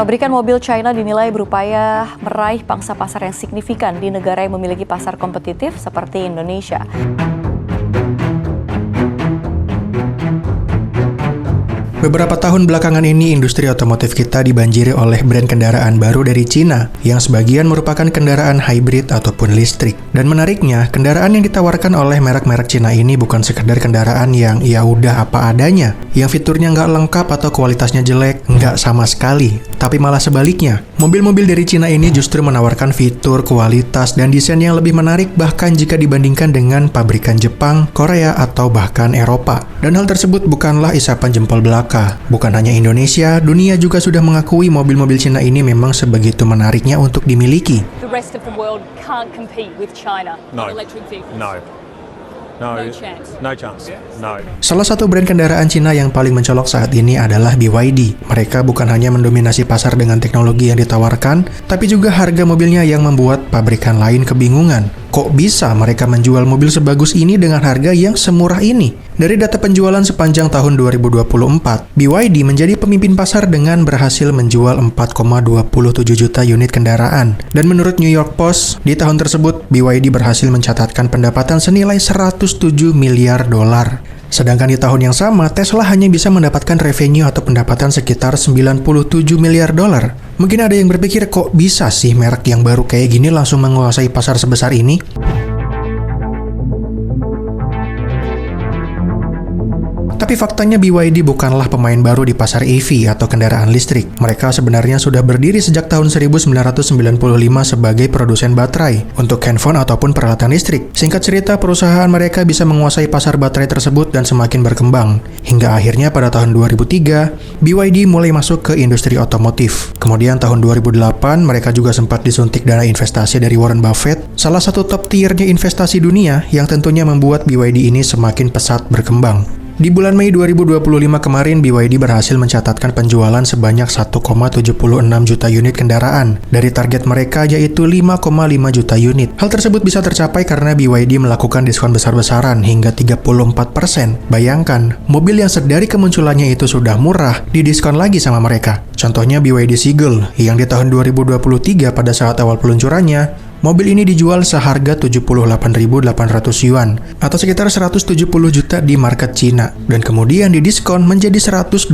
Pabrikan mobil China dinilai berupaya meraih pangsa pasar yang signifikan di negara yang memiliki pasar kompetitif seperti Indonesia. Beberapa tahun belakangan ini, industri otomotif kita dibanjiri oleh brand kendaraan baru dari Cina, yang sebagian merupakan kendaraan hybrid ataupun listrik. Dan menariknya, kendaraan yang ditawarkan oleh merek-merek Cina ini bukan sekedar kendaraan yang ya udah apa adanya, yang fiturnya nggak lengkap atau kualitasnya jelek, nggak sama sekali. Tapi malah sebaliknya, mobil-mobil dari Cina ini justru menawarkan fitur, kualitas, dan desain yang lebih menarik bahkan jika dibandingkan dengan pabrikan Jepang, Korea, atau bahkan Eropa. Dan hal tersebut bukanlah isapan jempol belaka. Bukan hanya Indonesia, dunia juga sudah mengakui mobil-mobil Cina ini memang sebegitu menariknya untuk dimiliki. The rest of the world can't compete with China on electric vehicles. No chance. Salah satu brand kendaraan Cina yang paling mencolok saat ini adalah BYD. Mereka bukan hanya mendominasi pasar dengan teknologi yang ditawarkan, tapi juga harga mobilnya yang membuat pabrikan lain kebingungan. Kok bisa mereka menjual mobil sebagus ini dengan harga yang semurah ini? Dari data penjualan sepanjang tahun 2024, BYD menjadi pemimpin pasar dengan berhasil menjual 4,27 juta unit kendaraan. Dan menurut New York Post, di tahun tersebut BYD berhasil mencatatkan pendapatan senilai 107 miliar dolar. Sedangkan di tahun yang sama, Tesla hanya bisa mendapatkan revenue atau pendapatan sekitar 97 miliar dolar. Mungkin ada yang berpikir, kok bisa sih merek yang baru kayak gini langsung menguasai pasar sebesar ini? Tapi faktanya BYD bukanlah pemain baru di pasar EV atau kendaraan listrik. Mereka sebenarnya sudah berdiri sejak tahun 1995 sebagai produsen baterai untuk handphone ataupun peralatan listrik. Singkat cerita, perusahaan mereka bisa menguasai pasar baterai tersebut dan semakin berkembang. Hingga akhirnya pada tahun 2003, BYD mulai masuk ke industri otomotif. Kemudian tahun 2008, mereka juga sempat disuntik dana investasi dari Warren Buffett, salah satu top tiernya investasi dunia yang tentunya membuat BYD ini semakin pesat berkembang. Di bulan Mei 2025 kemarin, BYD berhasil mencatatkan penjualan sebanyak 1,76 juta unit kendaraan dari target mereka yaitu 5,5 juta unit. Hal tersebut bisa tercapai karena BYD melakukan diskon besar-besaran hingga 34%. Bayangkan, mobil yang sedari kemunculannya itu sudah murah, didiskon lagi sama mereka. Contohnya BYD Seagull yang di tahun 2023 pada saat awal peluncurannya, mobil ini dijual seharga 78.800 yuan atau sekitar 170 juta di market Cina dan kemudian didiskon menjadi 125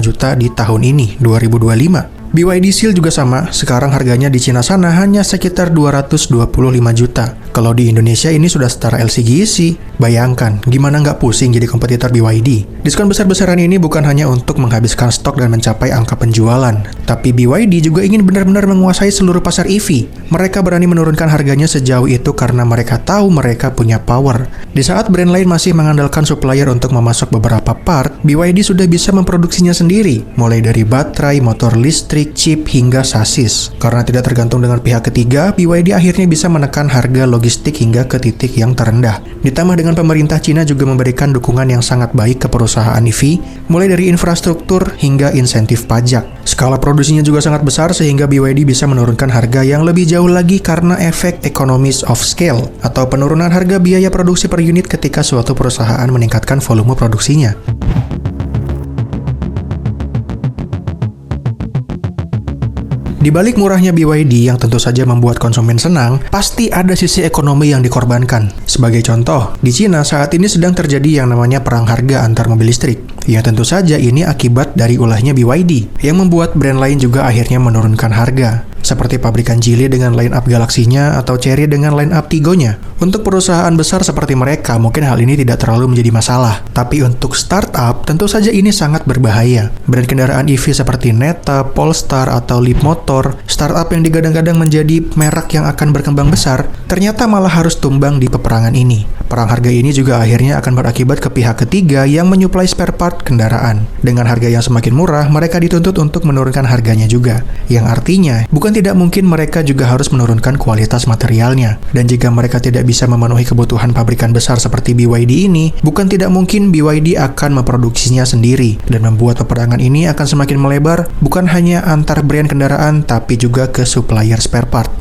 juta di tahun ini, 2025. BYD Seal juga sama, sekarang harganya di Cina sana hanya sekitar 225 juta. Kalau di Indonesia ini sudah setara LCGC. Bayangkan, gimana nggak pusing jadi kompetitor BYD? Diskon besar-besaran ini bukan hanya untuk menghabiskan stok dan mencapai angka penjualan, tapi BYD juga ingin benar-benar menguasai seluruh pasar EV. Mereka berani menurunkan harganya sejauh itu karena mereka tahu mereka punya power. Di saat brand lain masih mengandalkan supplier untuk memasok beberapa part, BYD sudah bisa memproduksinya sendiri, mulai dari baterai, motor listrik, chip, hingga sasis. Karena tidak tergantung dengan pihak ketiga, BYD akhirnya bisa menekan harga logistik hingga ke titik yang terendah. Ditambah dengan pemerintah Cina juga memberikan dukungan yang sangat baik ke perusahaan EV, mulai dari infrastruktur hingga insentif pajak. Skala produksinya juga sangat besar sehingga BYD bisa menurunkan harga yang lebih jauh lagi karena efek economies of scale atau penurunan harga biaya produksi per unit ketika suatu perusahaan meningkatkan volume produksinya. Di balik murahnya BYD yang tentu saja membuat konsumen senang, pasti ada sisi ekonomi yang dikorbankan. Sebagai contoh, di Cina saat ini sedang terjadi yang namanya perang harga antar mobil listrik. Yang tentu saja ini akibat dari ulahnya BYD, yang membuat brand lain juga akhirnya menurunkan harga. Seperti pabrikan Geely dengan line-up Galaxy-nya atau Chery dengan line-up Tiggo-nya. Untuk perusahaan besar seperti mereka, mungkin hal ini tidak terlalu menjadi masalah. Tapi untuk startup, tentu saja ini sangat berbahaya. Brand kendaraan EV seperti Neta, Polestar, atau Leapmotor, startup yang digadang-gadang menjadi merek yang akan berkembang besar, ternyata malah harus tumbang di peperangan ini. Perang harga ini juga akhirnya akan berakibat ke pihak ketiga yang menyuplai spare part kendaraan. Dengan harga yang semakin murah, mereka dituntut untuk menurunkan harganya juga. Yang artinya, bukan tidak mungkin mereka juga harus menurunkan kualitas materialnya. Dan jika mereka tidak bisa memenuhi kebutuhan pabrikan besar seperti BYD ini, bukan tidak mungkin BYD akan memproduksinya sendiri. Dan membuat peperangan ini akan semakin melebar, bukan hanya antar brand kendaraan, tapi juga ke supplier spare part.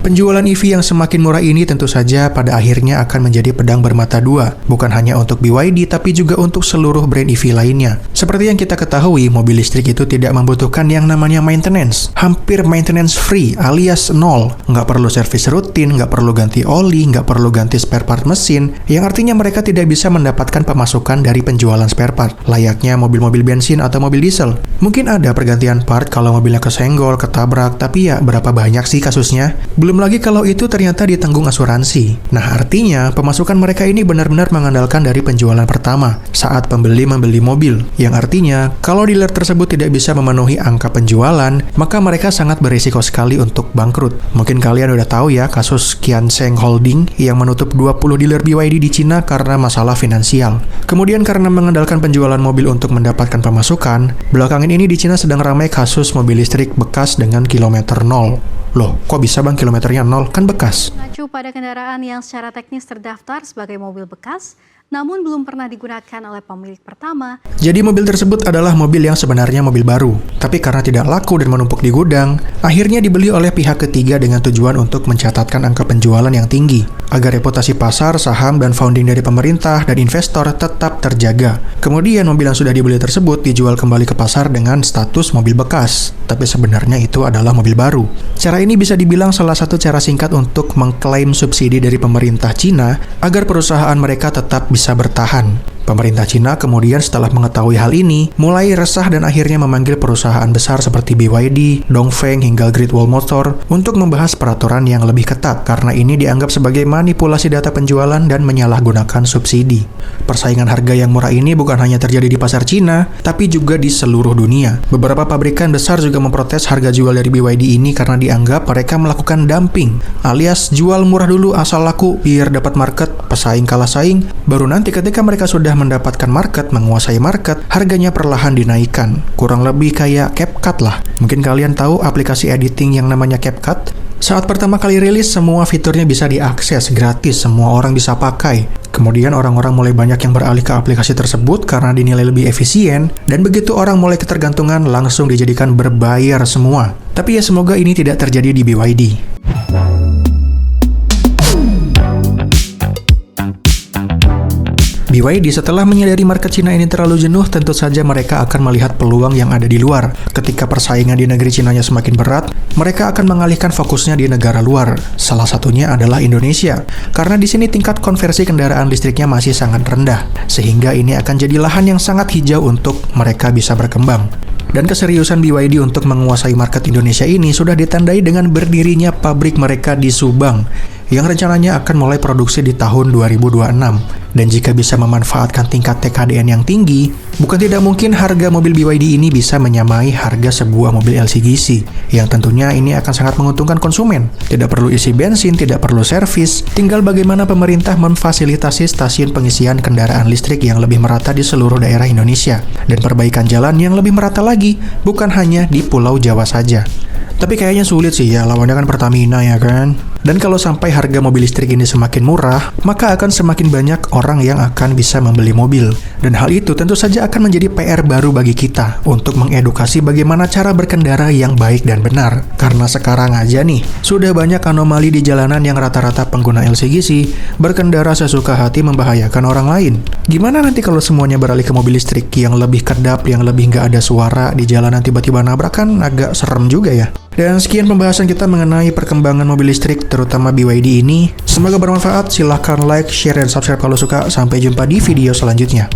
Penjualan EV yang semakin murah ini tentu saja pada akhirnya akan menjadi pedang bermata dua, bukan hanya untuk BYD tapi juga untuk seluruh brand EV lainnya. Seperti yang kita ketahui, mobil listrik itu tidak membutuhkan yang namanya maintenance. Hampir maintenance free alias nol. Nggak perlu servis rutin, nggak perlu ganti oli, nggak perlu ganti spare part mesin, yang artinya mereka tidak bisa mendapatkan pemasukan dari penjualan spare part, layaknya mobil-mobil bensin atau mobil diesel. Mungkin ada pergantian part kalau mobilnya kesenggol, ketabrak, tapi ya berapa banyak sih kasusnya? Belum lagi kalau itu ternyata ditanggung asuransi. Nah, artinya pemasukan mereka ini benar-benar mengandalkan dari penjualan pertama saat pembeli membeli mobil. Yang artinya, kalau dealer tersebut tidak bisa memenuhi angka penjualan, maka mereka sangat berisiko sekali untuk bangkrut. Mungkin kalian udah tahu ya kasus Qianseng Holding yang menutup 20 dealer BYD di Cina karena masalah finansial. Kemudian karena mengandalkan penjualan mobil untuk mendapatkan pemasukan, belakangan ini di Cina sedang ramai kasus mobil listrik bekas dengan kilometer nol. Loh, kok bisa bang kilometernya nol? Kan bekas. Mengacu pada kendaraan yang secara teknis terdaftar sebagai mobil bekas, namun belum pernah digunakan oleh pemilik pertama. Jadi mobil tersebut adalah mobil yang sebenarnya mobil baru, tapi karena tidak laku dan menumpuk di gudang, akhirnya dibeli oleh pihak ketiga dengan tujuan untuk mencatatkan angka penjualan yang tinggi, agar reputasi pasar, saham, dan founding dari pemerintah dan investor tetap terjaga. Kemudian mobil yang sudah dibeli tersebut dijual kembali ke pasar dengan status mobil bekas, tapi sebenarnya itu adalah mobil baru. Cara ini bisa dibilang salah satu cara singkat untuk mengklaim subsidi dari pemerintah Cina agar perusahaan mereka tetap bisa bertahan. Pemerintah Cina kemudian setelah mengetahui hal ini, mulai resah dan akhirnya memanggil perusahaan besar seperti BYD, Dongfeng, hingga Great Wall Motor untuk membahas peraturan yang lebih ketat karena ini dianggap sebagai manipulasi data penjualan dan menyalahgunakan subsidi. Persaingan harga yang murah ini bukan hanya terjadi di pasar Cina, tapi juga di seluruh dunia. Beberapa pabrikan besar juga memprotes harga jual dari BYD ini karena dianggap mereka melakukan dumping, alias jual murah dulu asal laku biar dapat market, pesaing kalah saing, baru nanti ketika mereka sudah mendapatkan market, menguasai market, harganya perlahan dinaikkan. Kurang lebih kayak CapCut lah. Mungkin kalian tahu aplikasi editing yang namanya CapCut? Saat pertama kali rilis, semua fiturnya bisa diakses gratis, semua orang bisa pakai. Kemudian orang-orang mulai banyak yang beralih ke aplikasi tersebut karena dinilai lebih efisien, dan begitu orang mulai ketergantungan langsung dijadikan berbayar semua. Tapi ya semoga ini tidak terjadi di BYD. BYD setelah menyadari market Cina ini terlalu jenuh, tentu saja mereka akan melihat peluang yang ada di luar. Ketika persaingan di negeri Cinanya semakin berat, mereka akan mengalihkan fokusnya di negara luar. Salah satunya adalah Indonesia, karena di sini tingkat konversi kendaraan listriknya masih sangat rendah, sehingga ini akan jadi lahan yang sangat hijau untuk mereka bisa berkembang. Dan keseriusan BYD untuk menguasai market Indonesia ini sudah ditandai dengan berdirinya pabrik mereka di Subang, yang rencananya akan mulai produksi di tahun 2026. Dan jika bisa memanfaatkan tingkat TKDN yang tinggi, bukan tidak mungkin harga mobil BYD ini bisa menyamai harga sebuah mobil LCGC, yang tentunya ini akan sangat menguntungkan konsumen. Tidak perlu isi bensin, tidak perlu servis, tinggal bagaimana pemerintah memfasilitasi stasiun pengisian kendaraan listrik yang lebih merata di seluruh daerah Indonesia, dan perbaikan jalan yang lebih merata lagi, bukan hanya di Pulau Jawa saja. Tapi kayaknya sulit sih ya, lawannya kan Pertamina ya kan? Dan kalau sampai harga mobil listrik ini semakin murah, maka akan semakin banyak orang yang akan bisa membeli mobil. Dan hal itu tentu saja akan menjadi PR baru bagi kita untuk mengedukasi bagaimana cara berkendara yang baik dan benar. Karena sekarang aja nih, sudah banyak anomali di jalanan yang rata-rata pengguna LCGC berkendara sesuka hati membahayakan orang lain. Gimana nanti kalau semuanya beralih ke mobil listrik yang lebih kedap, yang lebih nggak ada suara di jalanan tiba-tiba nabrak, kan agak serem juga ya. Dan sekian pembahasan kita mengenai perkembangan mobil listrik, terutama BYD ini. Semoga bermanfaat, silahkan like, share, dan subscribe kalau suka. Sampai jumpa di video selanjutnya.